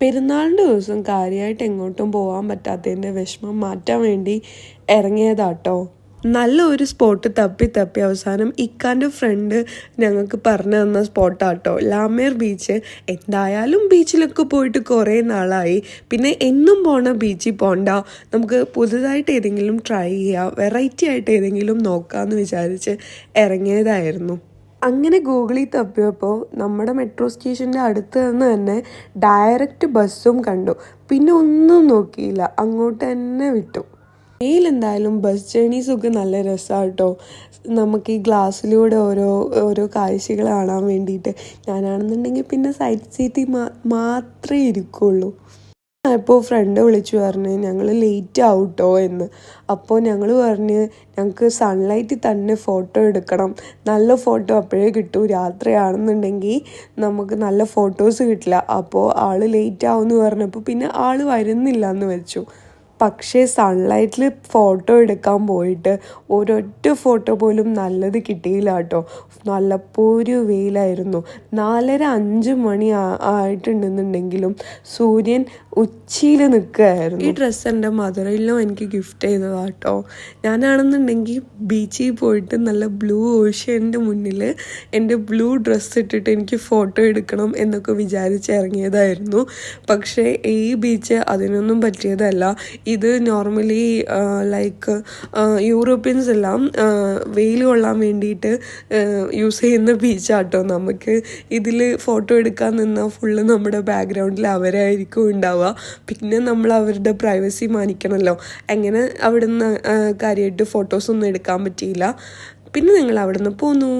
പെരുന്നാളിൻ്റെ ദിവസം കാര്യമായിട്ട് എങ്ങോട്ടും പോകാൻ പറ്റാത്തതിൻ്റെ വിഷമം മാറ്റാൻ വേണ്ടി ഇറങ്ങിയതാട്ടോ. നല്ലൊരു സ്പോട്ട് തപ്പി അവസാനം ഇക്കാൻ്റെ ഫ്രണ്ട് ഞങ്ങൾക്ക് പറഞ്ഞു തന്ന സ്പോട്ടാട്ടോ ലാമേർ ബീച്ച്. എന്തായാലും ബീച്ചിലൊക്കെ പോയിട്ട് കുറേ നാളായി, പിന്നെ എന്നും പോണ ബീച്ചിൽ പോണ്ട, നമുക്ക് പുതുതായിട്ട് ഏതെങ്കിലും ട്രൈ ചെയ്യാം, വെറൈറ്റി ആയിട്ട് ഏതെങ്കിലും നോക്കാമെന്ന് വിചാരിച്ച് ഇറങ്ങിയതായിരുന്നു. അങ്ങനെ ഗൂഗിളിൽ തപ്പിയപ്പോൾ നമ്മുടെ മെട്രോ സ്റ്റേഷൻ്റെ അടുത്ത് നിന്ന് തന്നെ ഡയറക്റ്റ് ബസ്സും കണ്ടു. പിന്നെ ഒന്നും നോക്കിയില്ല, അങ്ങോട്ട് തന്നെ വിട്ടു. എന്തായാലും ബസ് ജേണീസൊക്കെ നല്ല രസമാണ് കേട്ടോ. നമുക്ക് ഈ ഗ്ലാസ്സിലൂടെ ഓരോ കാഴ്ചകൾ കാണാൻ വേണ്ടിയിട്ട്. ഞാനാണെന്നുണ്ടെങ്കിൽ പിന്നെ സൈഡ് സീറ്റിൽ മാത്രമേ ഇരിക്കുള്ളൂ. അപ്പോൾ ഫ്രണ്ട് വിളിച്ചു പറഞ്ഞ് ഞങ്ങൾ ലേറ്റ് ആവട്ടോ എന്ന്. അപ്പോൾ ഞങ്ങൾ പറഞ്ഞ് ഞങ്ങൾക്ക് സൺലൈറ്റിൽ തന്നെ ഫോട്ടോ എടുക്കണം, നല്ല ഫോട്ടോ അപ്പോഴേ കിട്ടൂ, രാത്രിയാണെന്നുണ്ടെങ്കിൽ നമുക്ക് നല്ല ഫോട്ടോസ് കിട്ടില്ല. അപ്പോൾ ആൾ ലേറ്റ് ആവുമെന്ന് പറഞ്ഞപ്പോൾ പിന്നെ ആൾ വരുന്നില്ല എന്ന് വെച്ചു. പക്ഷേ സൺലൈറ്റിൽ ഫോട്ടോ എടുക്കാൻ പോയിട്ട് ഒരൊറ്റ ഫോട്ടോ പോലും നല്ലത് കിട്ടിയില്ല കേട്ടോ. നല്ല പൊരു വെയിലായിരുന്നു. 4:30-5 മണി ആയിട്ടുണ്ടെന്നുണ്ടെങ്കിലും സൂര്യൻ ഉച്ചയിൽ നിൽക്കുകയായിരുന്നു. ഈ ഡ്രസ്സ് എൻ്റെ മദറിലോ എനിക്ക് ഗിഫ്റ്റ് ചെയ്തതാണ് കേട്ടോ. ഞാനാണെന്നുണ്ടെങ്കിൽ ബീച്ചിൽ പോയിട്ട് നല്ല ബ്ലൂ ഓഷ്യൻ്റെ മുന്നിൽ എൻ്റെ ബ്ലൂ ഡ്രസ്സ് ഇട്ടിട്ട് എനിക്ക് ഫോട്ടോ എടുക്കണം എന്നൊക്കെ വിചാരിച്ച് ഇറങ്ങിയതായിരുന്നു. പക്ഷേ ഈ ബീച്ച് അതിനൊന്നും പറ്റിയതല്ല. ഇത് നോർമലി ലൈക്ക് യൂറോപ്യൻസ് എല്ലാം വെയിൽ കൊള്ളാൻ വേണ്ടിയിട്ട് യൂസ് ചെയ്യുന്ന ബീച്ചാട്ടോ. നമുക്ക് ഇതിൽ ഫോട്ടോ എടുക്കാൻ നിന്നാൽ ഫുള്ള് നമ്മുടെ ബാക്ക്ഗ്രൗണ്ടിൽ അവരായിരിക്കും ഉണ്ടാവുക. പിന്നെ നമ്മൾ അവരുടെ പ്രൈവസി മാനിക്കണമല്ലോ. അങ്ങനെ അവിടെ നിന്ന് കാര്യമായിട്ട് ഫോട്ടോസൊന്നും എടുക്കാൻ പറ്റിയില്ല. പിന്നെ ഞങ്ങൾ അവിടെ നിന്ന് പോന്നു.